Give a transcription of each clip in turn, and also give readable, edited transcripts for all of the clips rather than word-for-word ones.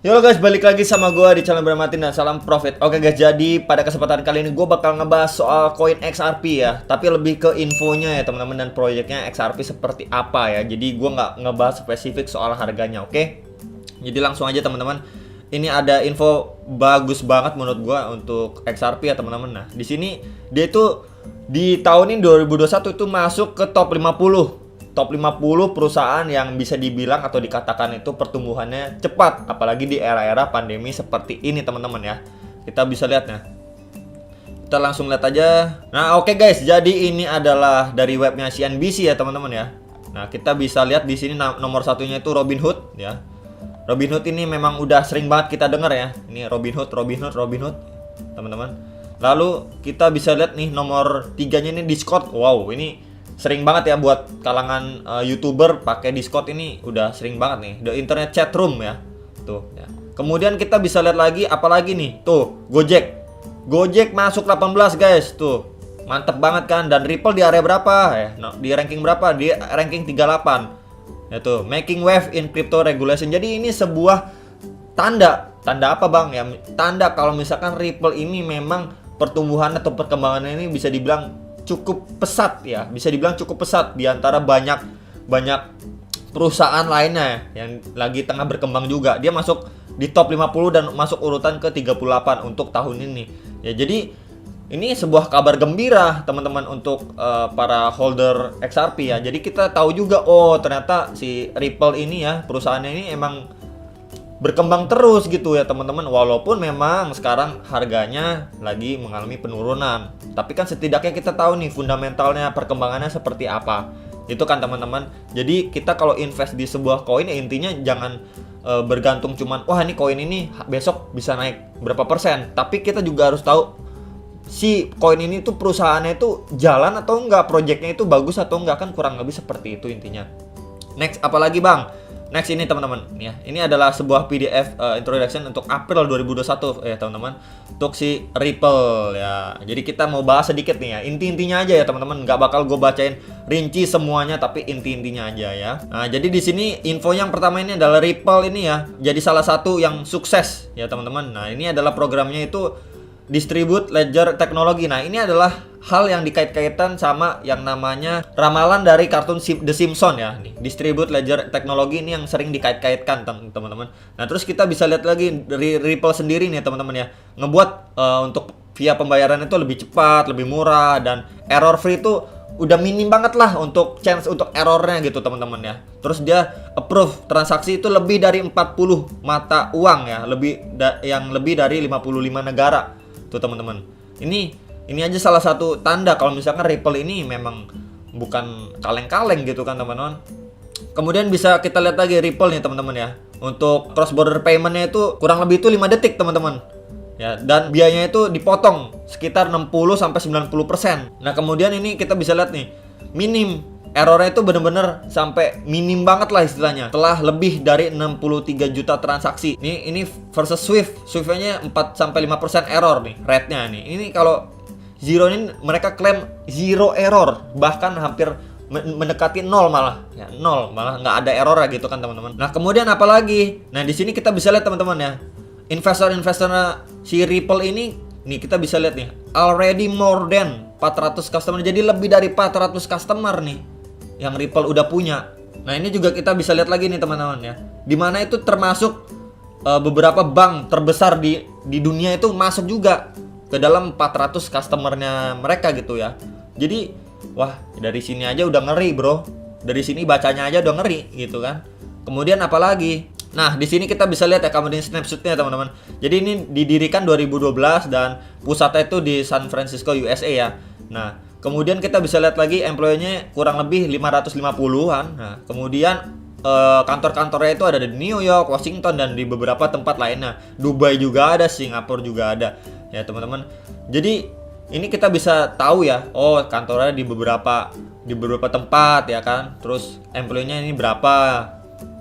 Halo guys, balik lagi sama gue di channel Bermatin dan salam profit. Oke guys, jadi pada kesempatan kali ini gue bakal ngebahas soal koin XRP ya. Tapi lebih ke infonya ya teman-teman, dan proyeknya XRP seperti apa ya. Jadi gue nggak ngebahas spesifik soal harganya, oke? Jadi langsung aja teman-teman. Ini ada info bagus banget menurut gue untuk XRP ya teman-teman. Nah, di sini dia itu di tahun ini 2021 itu masuk ke top 50. Top 50 perusahaan yang bisa dibilang atau dikatakan itu pertumbuhannya cepat, apalagi di era-era pandemi seperti ini teman-teman ya. Kita bisa lihat ya. Kita langsung lihat aja. Nah, oke guys, jadi ini adalah dari webnya CNBC ya teman-teman ya. Nah, kita bisa lihat di sini nomor satunya itu Robinhood ya. Robinhood ini memang udah sering banget kita dengar ya. Ini Robinhood teman-teman. Lalu kita bisa lihat nih nomor 3-nya ini Discord. Wow, ini sering banget ya buat kalangan YouTuber pakai Discord, ini udah sering banget nih. The Internet Chat Room ya. Tuh ya. Kemudian kita bisa lihat lagi apalagi nih. Tuh, Gojek. Gojek masuk 18 guys. Tuh. Mantep banget kan, dan Ripple di area berapa ya? No, di ranking berapa? Di ranking 38. Ya tuh, making wave in crypto regulation. Jadi ini sebuah tanda apa Bang ya? Tanda kalau misalkan Ripple ini memang pertumbuhan atau perkembangannya ini bisa dibilang cukup pesat ya, bisa dibilang cukup pesat di antara banyak perusahaan lainnya yang lagi tengah berkembang juga. Dia masuk di top 50 dan masuk urutan ke 38 untuk tahun ini. Ya, jadi ini sebuah kabar gembira teman-teman untuk para holder XRP ya. Jadi kita tahu juga, oh ternyata si Ripple ini ya, perusahaannya ini emang berkembang terus gitu ya teman-teman, walaupun memang sekarang harganya lagi mengalami penurunan, tapi kan setidaknya kita tahu nih fundamentalnya perkembangannya seperti apa itu kan teman-teman. Jadi kita kalau invest di sebuah koin ya intinya jangan bergantung cuman wah ini koin ini besok bisa naik berapa persen, tapi kita juga harus tahu si koin ini tuh perusahaannya itu jalan atau enggak, projectnya itu bagus atau enggak, kan kurang lebih seperti itu intinya. Next, apalagi Bang? Next ini teman-teman ya, ini adalah sebuah PDF introduction untuk April 2021 ya teman-teman, untuk si Ripple ya. Jadi kita mau bahas sedikit nih ya, inti-intinya aja ya teman-teman, nggak bakal gue bacain rinci semuanya tapi inti-intinya aja ya. Nah, jadi di sini info yang pertama ini adalah Ripple ini ya, jadi salah satu yang sukses ya teman-teman. Nah, ini adalah programnya itu Distribute Ledger Technology. Nah, ini adalah hal yang dikait-kaitan sama yang namanya ramalan dari kartun The Simpsons ya. Nih, Distribute Ledger Technology ini yang sering dikait-kaitkan teman-teman. Nah, terus kita bisa lihat lagi dari Ripple sendiri nih teman-teman ya. Ngebuat untuk via pembayaran itu lebih cepat, lebih murah, dan error free itu udah minim banget lah untuk chance untuk errornya gitu teman-teman ya. Terus dia approve transaksi itu lebih dari 40 mata uang ya, yang lebih dari 55 negara. Tuh teman-teman. Ini aja salah satu tanda kalau misalkan Ripple ini memang bukan kaleng-kaleng gitu kan teman-teman. Kemudian bisa kita lihat lagi Ripple nih teman-teman ya. Untuk cross border paymentnya itu kurang lebih itu 5 detik teman-teman. Ya, dan biayanya itu dipotong sekitar 60 sampai 90%. Nah, kemudian ini kita bisa lihat nih, minim errornya itu bener-bener sampai minim banget lah istilahnya. Telah lebih dari 63 juta transaksi. Ini versus Swift. Swift-nya 4 sampai 5% error nih rate-nya nih. Ini kalau Zero ini mereka klaim zero error, bahkan hampir mendekati nol malah. Ya, nol malah nggak ada error gitu kan teman-teman. Nah, kemudian apa lagi? Nah, di sini kita bisa lihat teman-teman ya. Investor-investor si Ripple ini nih kita bisa lihat nih, already more than 400 customer. Jadi lebih dari 400 customer nih yang Ripple udah punya. Nah, ini juga kita bisa lihat lagi nih teman-teman ya. Dimana itu termasuk beberapa bank terbesar di dunia itu masuk juga ke dalam 400 customernya mereka gitu ya. Jadi wah, dari sini aja udah ngeri bro. Dari sini bacanya aja udah ngeri gitu kan. Kemudian apalagi? Nah, di sini kita bisa lihat ya company snapshotnya teman-teman. Jadi ini didirikan 2012 dan pusatnya itu di San Francisco USA ya. Nah, kemudian kita bisa lihat lagi employee-nya kurang lebih 550-an. Nah, kemudian kantor-kantornya itu ada di New York, Washington, dan di beberapa tempat lainnya. Dubai juga ada, Singapura juga ada. Ya teman-teman. Jadi ini kita bisa tahu ya, oh kantornya di beberapa tempat ya kan. Terus employee-nya ini berapa.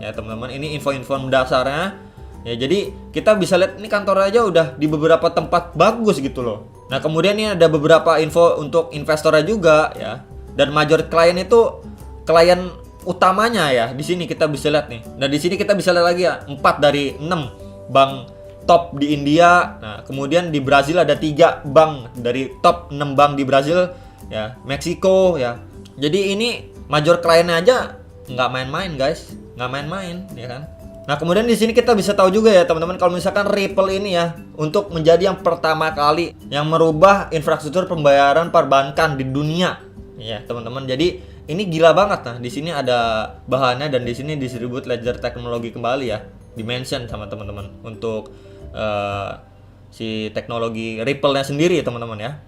Ya teman-teman, ini info-info dasarnya. Ya jadi kita bisa lihat ini kantornya aja udah di beberapa tempat bagus gitu loh. Nah, kemudian ini ada beberapa info untuk investornya juga ya. Dan major klien itu klien utamanya ya. Di sini kita bisa lihat nih. Nah, di sini kita bisa lihat lagi ya, 4 dari 6 bank top di India. Nah, kemudian di Brazil ada 3 bank dari top 6 bank di Brazil ya, Meksiko ya. Jadi ini major kliennya aja nggak main-main guys, nggak main-main ya kan. Nah, kemudian di sini kita bisa tahu juga ya teman-teman, kalau misalkan Ripple ini ya untuk menjadi yang pertama kali yang merubah infrastruktur pembayaran perbankan di dunia ya teman-teman. Jadi ini gila banget. Nah, di sini ada bahannya dan di sini distribute ledger teknologi kembali ya, dimention sama teman-teman untuk si teknologi Ripple-nya sendiri ya teman-teman ya.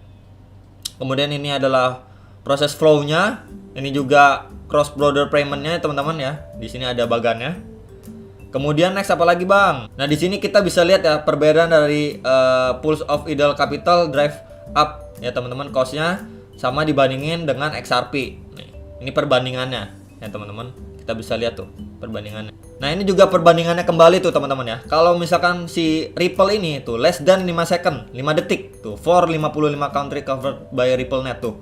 Kemudian ini adalah proses flow-nya. Ini juga cross border payment-nya teman-teman ya. Di sini ada bagannya. Kemudian next apa lagi bang? Nah di sini kita bisa lihat ya perbedaan dari pools of ideal capital drive up ya teman-teman, cost-nya sama dibandingin dengan XRP. Nih, ini perbandingannya ya teman-teman. Kita bisa lihat tuh perbandingannya. Nah ini juga perbandingannya kembali tuh teman-teman ya. Kalau misalkan si Ripple ini tuh less than 5 second, 5 detik tuh for 55 country covered by RippleNet tuh.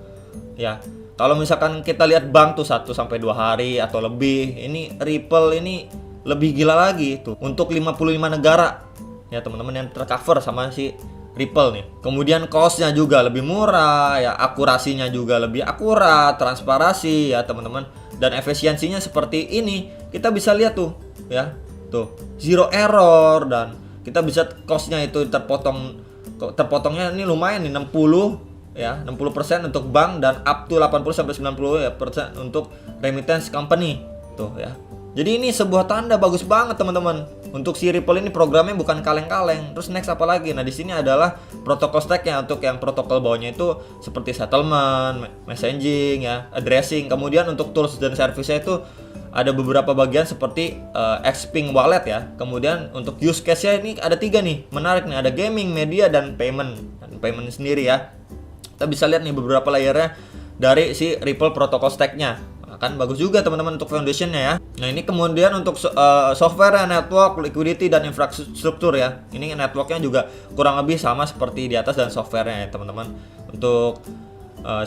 Ya. Kalau misalkan kita lihat bank tuh 1 sampai 2 hari atau lebih, ini Ripple ini lebih gila lagi tuh untuk 55 negara ya teman-teman yang tercover sama si Ripple nih. Kemudian cost-nya juga lebih murah ya, akurasinya juga lebih akurat, transparansi ya teman-teman, dan efisiensinya seperti ini. Kita bisa lihat tuh ya, tuh zero error, dan kita bisa cost-nya itu terpotongnya ini lumayan nih 60 ya, 60% untuk bank dan up to 80 sampai 90% ya persen untuk remittance company tuh ya. Jadi ini sebuah tanda bagus banget teman-teman. Untuk si Ripple ini programnya bukan kaleng-kaleng. Terus next apa lagi? Nah di sini adalah protokol stack-nya. Untuk yang protokol bawahnya itu seperti settlement, messaging ya, addressing. Kemudian untuk tools dan service-nya itu ada beberapa bagian seperti Xpeng wallet ya. Kemudian untuk use case-nya ini ada 3 nih. Menarik nih, ada gaming, media, dan payment. Dan payment sendiri ya. Kita bisa lihat nih beberapa layernya dari si Ripple protokol stack-nya. Kan bagus juga teman-teman untuk foundationnya ya. Nah ini kemudian untuk software, network, liquidity, dan infrastruktur ya. Ini networknya juga kurang lebih sama seperti di atas dan softwarenya ya teman-teman. Untuk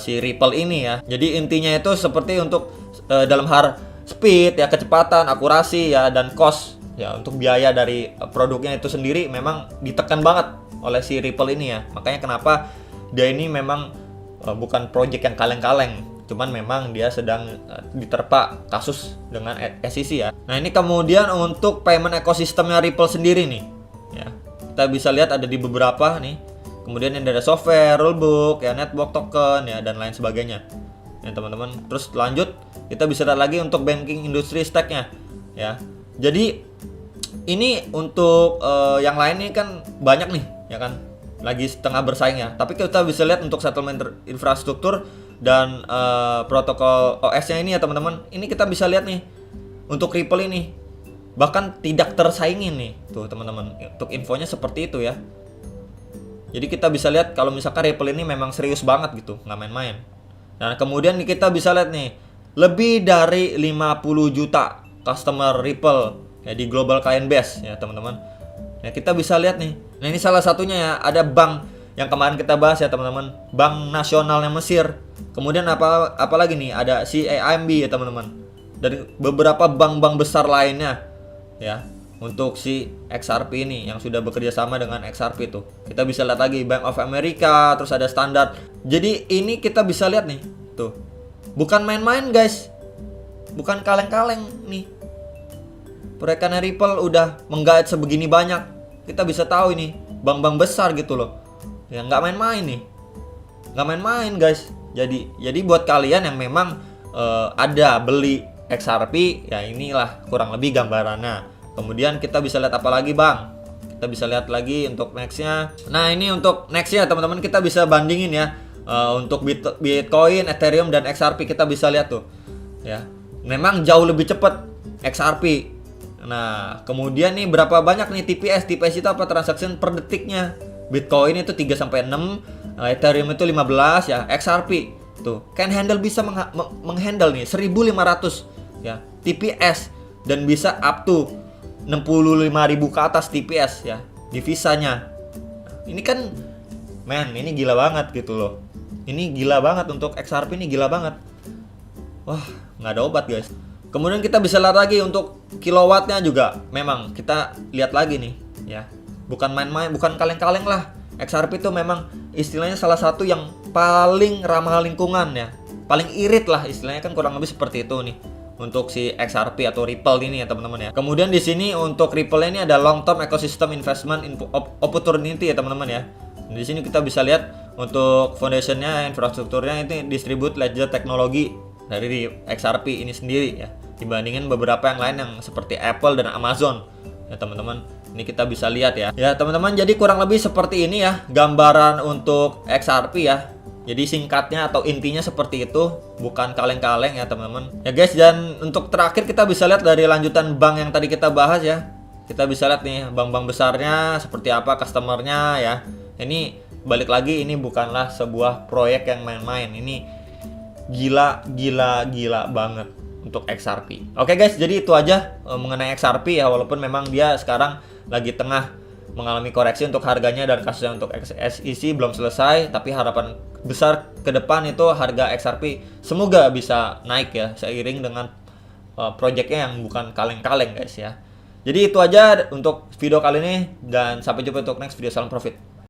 si Ripple ini ya. Jadi intinya itu seperti untuk dalam hal speed ya, kecepatan, akurasi ya, dan cost ya. Untuk biaya dari produknya itu sendiri memang ditekan banget oleh si Ripple ini ya. Makanya kenapa dia ini memang bukan project yang kaleng-kaleng. Cuman memang dia sedang diterpa kasus dengan SEC ya. Nah ini kemudian untuk payment ekosistemnya Ripple sendiri nih ya. Kita bisa lihat ada di beberapa nih. Kemudian yang ada software, rulebook ya, network token ya, dan lain sebagainya ya teman-teman. Terus lanjut kita bisa lihat lagi untuk banking industry stack-nya ya. Jadi ini untuk yang lain ini kan banyak nih ya kan, lagi setengah bersaing ya. Tapi kita bisa lihat untuk settlement infrastruktur dan protokol OS-nya ini ya teman-teman. Ini kita bisa lihat nih untuk Ripple ini bahkan tidak tersaingi nih tuh teman-teman. Untuk infonya seperti itu ya. Jadi kita bisa lihat kalau misalkan Ripple ini memang serius banget gitu, nggak main-main. Nah kemudian kita bisa lihat nih lebih dari 50 juta customer Ripple ya di global client base ya teman-teman. Nah kita bisa lihat nih. Nah ini salah satunya ya, ada bank yang kemarin kita bahas ya teman-teman, Bank Nasionalnya Mesir. Kemudian apa lagi nih? Ada CAIMB ya teman-teman. Dan beberapa bank-bank besar lainnya ya untuk si XRP ini yang sudah bekerja sama dengan XRP tuh. Kita bisa lihat lagi Bank of America, terus ada Standard. Jadi ini kita bisa lihat nih, tuh. Bukan main-main guys. Bukan kaleng-kaleng nih. Proyekannya Ripple udah menggait sebegini banyak. Kita bisa tahu ini bank-bank besar gitu loh. Ya nggak main-main nih, nggak main-main guys. Jadi buat kalian yang memang ada beli XRP ya, inilah kurang lebih gambarannya. Kemudian kita bisa lihat apa lagi bang? Kita bisa lihat lagi untuk nextnya. Nah ini untuk nextnya teman-teman, kita bisa bandingin ya untuk Bitcoin, Ethereum, dan XRP. Kita bisa lihat tuh ya, memang jauh lebih cepat XRP. Nah kemudian nih berapa banyak nih TPS itu apa, transaction per detiknya. Bitcoin itu 3 sampai 6, Ethereum itu 15 ya, XRP tuh can handle, bisa menghandle nih 1500 ya TPS, dan bisa up to 65.000 ke atas TPS ya divisanya. Ini kan ini gila banget gitu loh. Ini gila banget untuk XRP, ini gila banget. Wah, nggak ada obat guys. Kemudian kita bisa lihat lagi untuk kilowattnya juga. Memang kita lihat lagi nih ya. Bukan main-main, bukan kaleng-kaleng lah. XRP itu memang istilahnya salah satu yang paling ramah lingkungan ya. Paling irit lah istilahnya, kan kurang lebih seperti itu nih untuk si XRP atau Ripple ini ya teman-teman ya. Kemudian di sini untuk Ripple ini ada long term ecosystem investment opportunity ya teman-teman ya. Di sini kita bisa lihat untuk foundationnya, infrastrukturnya itu distribute ledger teknologi dari XRP ini sendiri ya, dibandingin beberapa yang lain yang seperti Apple dan Amazon ya teman-teman. Ini kita bisa lihat ya. Ya teman-teman, jadi kurang lebih seperti ini ya gambaran untuk XRP ya. Jadi singkatnya atau intinya seperti itu, bukan kaleng-kaleng ya teman-teman. Ya guys, dan untuk terakhir kita bisa lihat dari lanjutan bank yang tadi kita bahas ya. Kita bisa lihat nih bank-bank besarnya seperti apa, customernya ya. Ini balik lagi, ini bukanlah sebuah proyek yang main-main. Ini gila banget untuk XRP. Oke guys, jadi itu aja mengenai XRP ya, walaupun memang dia sekarang lagi tengah mengalami koreksi untuk harganya dan kasusnya untuk SEC belum selesai, tapi harapan besar ke depan itu harga XRP semoga bisa naik ya seiring dengan proyeknya yang bukan kaleng-kaleng guys ya. Jadi itu aja untuk video kali ini dan sampai jumpa untuk next video. Salam profit.